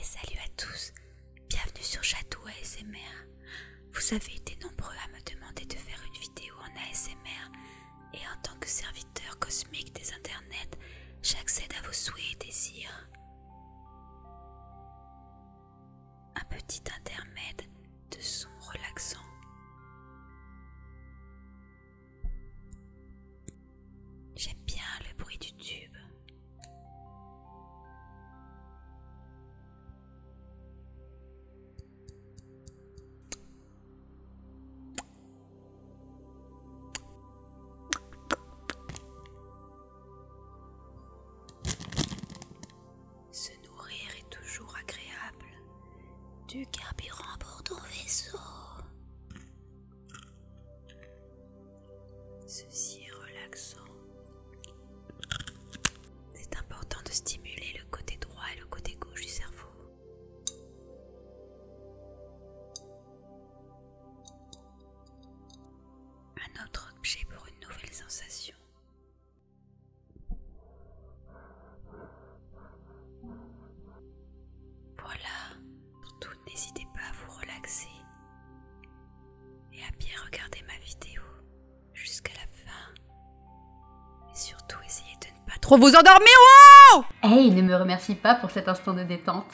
Salut à tous, bienvenue sur Jadou ASMR. Vous avez été nombreux à me demander de faire une vidéo en ASMR et en tant que serviteur cosmique des internets, j'accède à vos souhaits et désirs. Un petit intermède de sons relaxants. J'aime bien le bruit du tube. Se nourrir est toujours agréable. Du carburant pour ton vaisseau. Ceci est relaxant. C'est important de stimuler le côté droit et le côté gauche du cerveau. Un autre objet pour une nouvelle sensation. Voilà, surtout n'hésitez pas à vous relaxer et à bien regarder ma vidéo jusqu'à la fin. Et surtout essayez de ne pas trop vous endormir. Hey, ne me remercie pas pour cet instant de détente,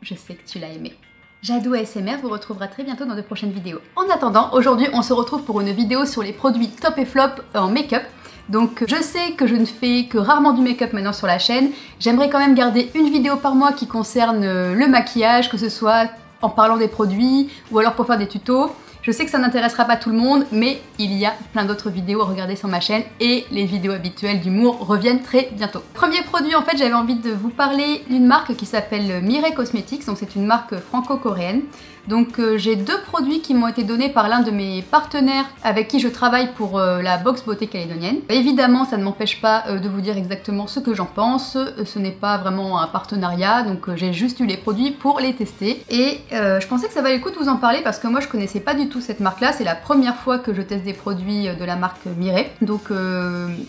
je sais que tu l'as aimé. Jadou ASMR vous retrouvera très bientôt dans de prochaines vidéos. En attendant, aujourd'hui on se retrouve pour une vidéo sur les produits top et flop en make-up. Donc je sais que je ne fais que rarement du make-up maintenant sur la chaîne. J'aimerais quand même garder une vidéo par mois qui concerne le maquillage, que ce soit en parlant des produits ou alors pour faire des tutos. Je sais que ça n'intéressera pas tout le monde, mais il y a plein d'autres vidéos à regarder sur ma chaîne et les vidéos habituelles d'humour reviennent très bientôt. Premier produit, en fait, j'avais envie de vous parler d'une marque qui s'appelle Mireille Cosmetics, donc c'est une marque franco-coréenne. Donc j'ai deux produits qui m'ont été donnés par l'un de mes partenaires avec qui je travaille pour la box beauté calédonienne. Évidemment, ça ne m'empêche pas de vous dire exactement ce que j'en pense. Ce n'est pas vraiment un partenariat, donc j'ai juste eu les produits pour les tester. Et je pensais que ça valait le coup de vous en parler parce que moi je connaissais pas du tout cette marque-là. C'est la première fois que je teste des produits de la marque Mireille. Donc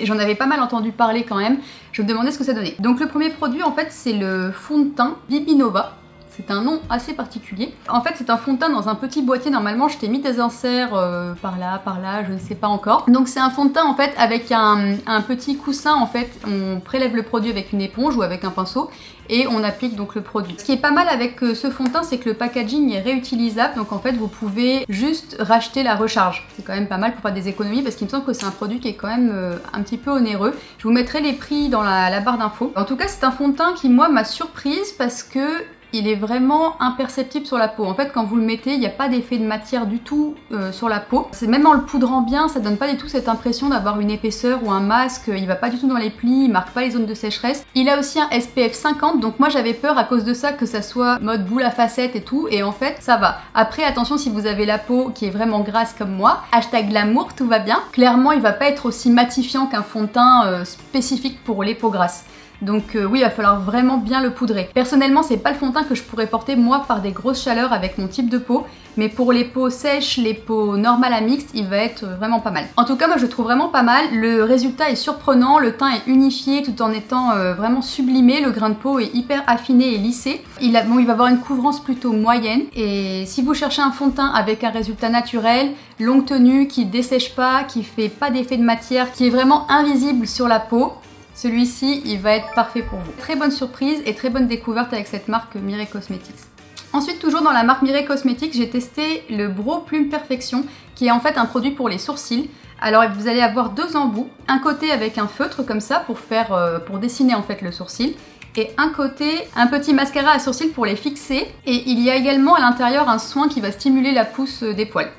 j'en avais pas mal entendu parler quand même. Je me demandais ce que ça donnait. Donc le premier produit en fait c'est le fond de teint Bibinova. C'est un nom assez particulier. En fait, c'est un fond de teint dans un petit boîtier. Normalement, je t'ai mis des inserts par là, je ne sais pas encore. Donc, c'est un fond de teint en fait avec un petit coussin. En fait, on prélève le produit avec une éponge ou avec un pinceau et on applique donc le produit. Ce qui est pas mal avec ce fond de teint, c'est que le packaging est réutilisable. Donc, en fait, vous pouvez juste racheter la recharge. C'est quand même pas mal pour faire des économies parce qu'il me semble que c'est un produit qui est quand même un petit peu onéreux. Je vous mettrai les prix dans la barre d'infos. En tout cas, c'est un fond de teint qui, moi, m'a surprise parce que il est vraiment imperceptible sur la peau. En fait, quand vous le mettez, il n'y a pas d'effet de matière du tout sur la peau. C'est même en le poudrant bien, ça donne pas du tout cette impression d'avoir une épaisseur ou un masque. Il va pas du tout dans les plis, il marque pas les zones de sécheresse. Il a aussi un SPF 50, donc moi j'avais peur à cause de ça que ça soit mode boule à facettes et tout, et en fait ça va. Après, attention si vous avez la peau qui est vraiment grasse comme moi, hashtag glamour, tout va bien. Clairement, il va pas être aussi matifiant qu'un fond de teint spécifique pour les peaux grasses. Donc oui, il va falloir vraiment bien le poudrer. Personnellement, c'est pas le fond de teint que je pourrais porter moi par des grosses chaleurs avec mon type de peau, mais pour les peaux sèches, les peaux normales à mixtes, il va être vraiment pas mal. En tout cas, moi je le trouve vraiment pas mal. Le résultat est surprenant, le teint est unifié tout en étant vraiment sublimé, le grain de peau est hyper affiné et lissé. Il va avoir une couvrance plutôt moyenne, et si vous cherchez un fond de teint avec un résultat naturel, longue tenue, qui dessèche pas, qui fait pas d'effet de matière, qui est vraiment invisible sur la peau, celui-ci, il va être parfait pour vous. Très bonne surprise et très bonne découverte avec cette marque Mireille Cosmetics. Ensuite, toujours dans la marque Mireille Cosmetics, j'ai testé le Brow Plume Perfection, qui est en fait un produit pour les sourcils. Alors vous allez avoir deux embouts, un côté avec un feutre comme ça pour dessiner en fait le sourcil, et un côté un petit mascara à sourcils pour les fixer. Et il y a également à l'intérieur un soin qui va stimuler la pousse des poils.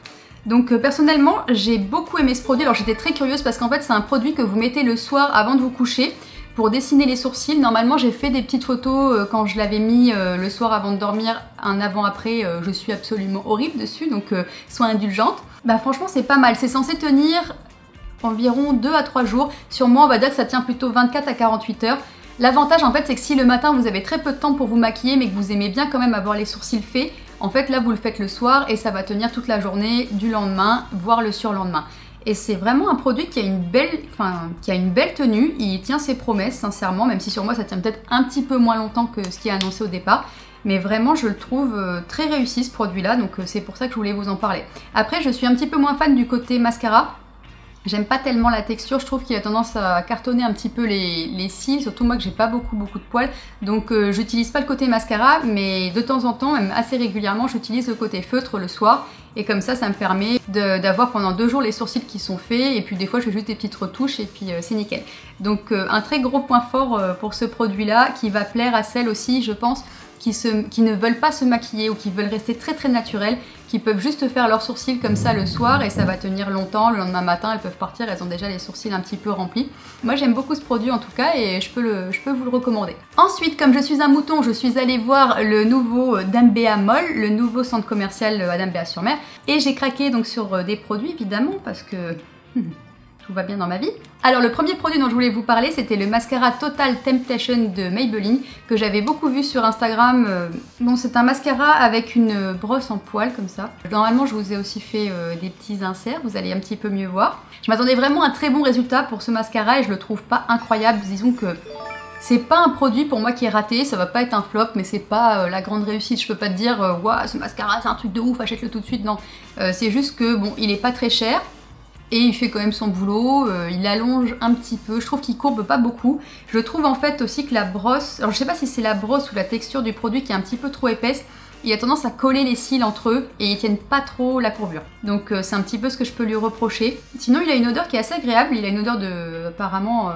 Donc personnellement, j'ai beaucoup aimé ce produit. Alors j'étais très curieuse parce qu'en fait c'est un produit que vous mettez le soir avant de vous coucher pour dessiner les sourcils. Normalement j'ai fait des petites photos quand je l'avais mis le soir avant de dormir, un avant-après, je suis absolument horrible dessus, donc sois indulgente. Bah franchement c'est pas mal, c'est censé tenir environ 2 à 3 jours. Sur moi on va dire que ça tient plutôt 24 à 48 heures. L'avantage en fait c'est que si le matin vous avez très peu de temps pour vous maquiller mais que vous aimez bien quand même avoir les sourcils faits, en fait là vous le faites le soir et ça va tenir toute la journée du lendemain, voire le surlendemain. Et c'est vraiment un produit qui a une belle tenue, il tient ses promesses sincèrement, même si sur moi ça tient peut-être un petit peu moins longtemps que ce qui est annoncé au départ. mais vraiment je le trouve très réussi ce produit-là, donc c'est pour ça que je voulais vous en parler. Après, je suis un petit peu moins fan du côté mascara. J'aime pas tellement la texture, je trouve qu'il a tendance à cartonner un petit peu les cils, surtout moi que j'ai pas beaucoup de poils, donc j'utilise pas le côté mascara, mais de temps en temps, même assez régulièrement, j'utilise le côté feutre le soir, et comme ça me permet d'avoir pendant 2 jours les sourcils qui sont faits, et puis des fois je fais juste des petites retouches, et puis c'est nickel. Donc un très gros point fort pour ce produit-là, qui va plaire à celles aussi, je pense, qui ne veulent pas se maquiller ou qui veulent rester très très naturelles, qui peuvent juste faire leurs sourcils comme ça le soir et ça va tenir longtemps. Le lendemain matin, elles peuvent partir, elles ont déjà les sourcils un petit peu remplis. Moi j'aime beaucoup ce produit en tout cas et je peux vous le recommander. Ensuite, comme je suis un mouton, je suis allée voir le nouveau d'Ambea Mall, le nouveau centre commercial à d'Ambea-sur-Mer, et j'ai craqué donc sur des produits évidemment parce que tout va bien dans ma vie. Alors le premier produit dont je voulais vous parler, c'était le mascara Total Temptation de Maybelline, que j'avais beaucoup vu sur Instagram. Bon, c'est un mascara avec une brosse en poil comme ça. Normalement, je vous ai aussi fait des petits inserts, vous allez un petit peu mieux voir. Je m'attendais vraiment à un très bon résultat pour ce mascara et je le trouve pas incroyable. Disons que c'est pas un produit pour moi qui est raté, ça va pas être un flop, mais c'est pas la grande réussite. Je peux pas te dire, ouah, ce mascara c'est un truc de ouf, achète-le tout de suite. Non, c'est juste que bon, il est pas très cher. Et il fait quand même son boulot, il allonge un petit peu, je trouve qu'il courbe pas beaucoup. Je trouve en fait aussi que la brosse, alors je sais pas si c'est la brosse ou la texture du produit qui est un petit peu trop épaisse, il a tendance à coller les cils entre eux et ils tiennent pas trop la courbure. Donc c'est un petit peu ce que je peux lui reprocher. Sinon il a une odeur qui est assez agréable, il a une odeur de... Apparemment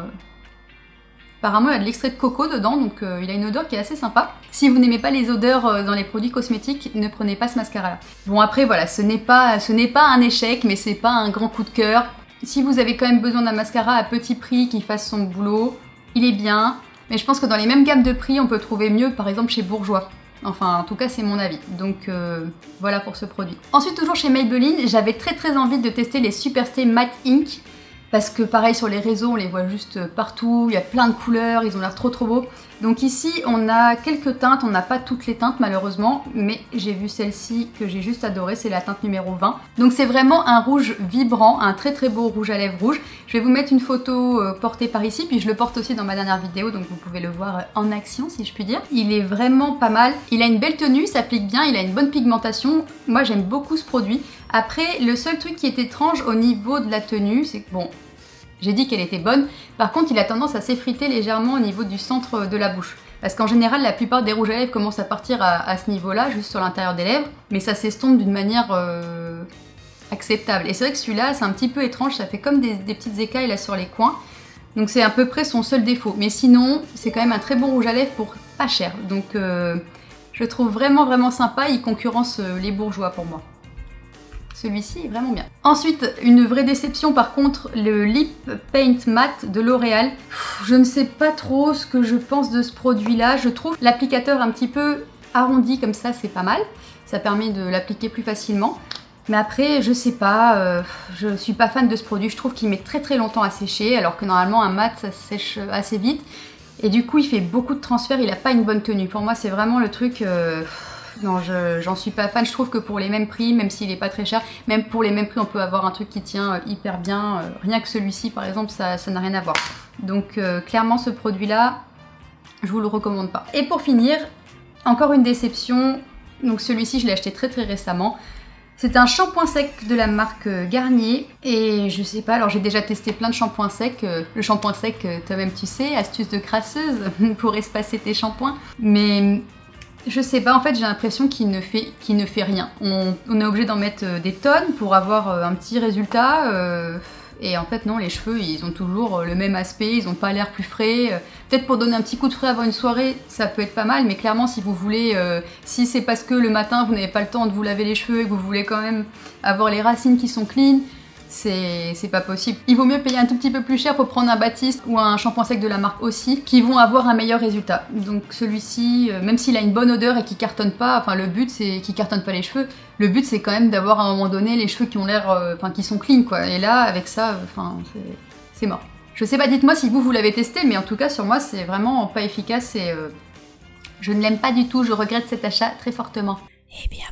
il y a de l'extrait de coco dedans, donc il a une odeur qui est assez sympa. Si vous n'aimez pas les odeurs dans les produits cosmétiques, ne prenez pas ce mascara-là. Bon après voilà, ce n'est pas un échec, mais c'est pas un grand coup de cœur. Si vous avez quand même besoin d'un mascara à petit prix qui fasse son boulot, il est bien. Mais je pense que dans les mêmes gammes de prix, on peut trouver mieux, par exemple chez Bourjois. Enfin, en tout cas, c'est mon avis. Donc, voilà pour ce produit. Ensuite, toujours chez Maybelline, j'avais très envie de tester les Superstay Matte Ink. Parce que pareil sur les réseaux, on les voit juste partout, il y a plein de couleurs, ils ont l'air trop beaux. Donc ici, on a quelques teintes, on n'a pas toutes les teintes malheureusement, mais j'ai vu celle-ci que j'ai juste adorée, c'est la teinte numéro 20. Donc c'est vraiment un rouge vibrant, un très beau rouge à lèvres rouge. Je vais vous mettre une photo portée par ici, puis je le porte aussi dans ma dernière vidéo, donc vous pouvez le voir en action si je puis dire. Il est vraiment pas mal, il a une belle tenue, s'applique bien, il a une bonne pigmentation. Moi j'aime beaucoup ce produit. Après, le seul truc qui est étrange au niveau de la tenue, c'est que bon, j'ai dit qu'elle était bonne, par contre il a tendance à s'effriter légèrement au niveau du centre de la bouche. Parce qu'en général, la plupart des rouges à lèvres commencent à partir à ce niveau-là, juste sur l'intérieur des lèvres, mais ça s'estompe d'une manière acceptable. Et c'est vrai que celui-là, c'est un petit peu étrange, ça fait comme des petites écailles là sur les coins. Donc c'est à peu près son seul défaut. Mais sinon, c'est quand même un très bon rouge à lèvres pour pas cher. Donc je le trouve vraiment sympa, il concurrence les Bourjois pour moi. Celui-ci est vraiment bien. Ensuite, une vraie déception par contre, le Lip Paint Matte de L'Oréal. Je ne sais pas trop ce que je pense de ce produit-là. Je trouve l'applicateur un petit peu arrondi comme ça, c'est pas mal. Ça permet de l'appliquer plus facilement. Mais après, je sais pas, je suis pas fan de ce produit. Je trouve qu'il met très longtemps à sécher, alors que normalement un mat, ça sèche assez vite. Et du coup, il fait beaucoup de transferts, il a pas une bonne tenue. Pour moi, c'est vraiment le truc... Non, j'en suis pas fan. Je trouve que pour les mêmes prix, même s'il est pas très cher, même pour les mêmes prix, on peut avoir un truc qui tient hyper bien. Rien que celui-ci, par exemple, ça n'a rien à voir. Donc, clairement, ce produit-là, je vous le recommande pas. Et pour finir, encore une déception. Donc, celui-ci, je l'ai acheté très récemment. C'est un shampoing sec de la marque Garnier. Et je sais pas, alors j'ai déjà testé plein de shampoings secs. Le shampoing sec, toi-même, tu sais, astuce de crasseuse pour espacer tes shampoings. Mais... je sais pas, en fait j'ai l'impression qu'il ne fait rien. On est obligé d'en mettre des tonnes pour avoir un petit résultat. Et en fait non, les cheveux ils ont toujours le même aspect, ils n'ont pas l'air plus frais. Peut-être pour donner un petit coup de frais avant une soirée, ça peut être pas mal. Mais clairement si vous voulez, si c'est parce que le matin vous n'avez pas le temps de vous laver les cheveux et que vous voulez quand même avoir les racines qui sont clean, c'est pas possible. Il vaut mieux payer un tout petit peu plus cher pour prendre un Baptiste ou un shampoing sec de la marque aussi, qui vont avoir un meilleur résultat. Donc celui-ci, même s'il a une bonne odeur et qui cartonne pas, enfin le but c'est qu'il cartonne pas les cheveux, le but c'est quand même d'avoir à un moment donné les cheveux qui ont l'air, enfin qui sont clean quoi. Et là avec ça, enfin c'est mort. Je sais pas, dites-moi si vous l'avez testé, mais en tout cas sur moi c'est vraiment pas efficace et je ne l'aime pas du tout, je regrette cet achat très fortement. Eh bien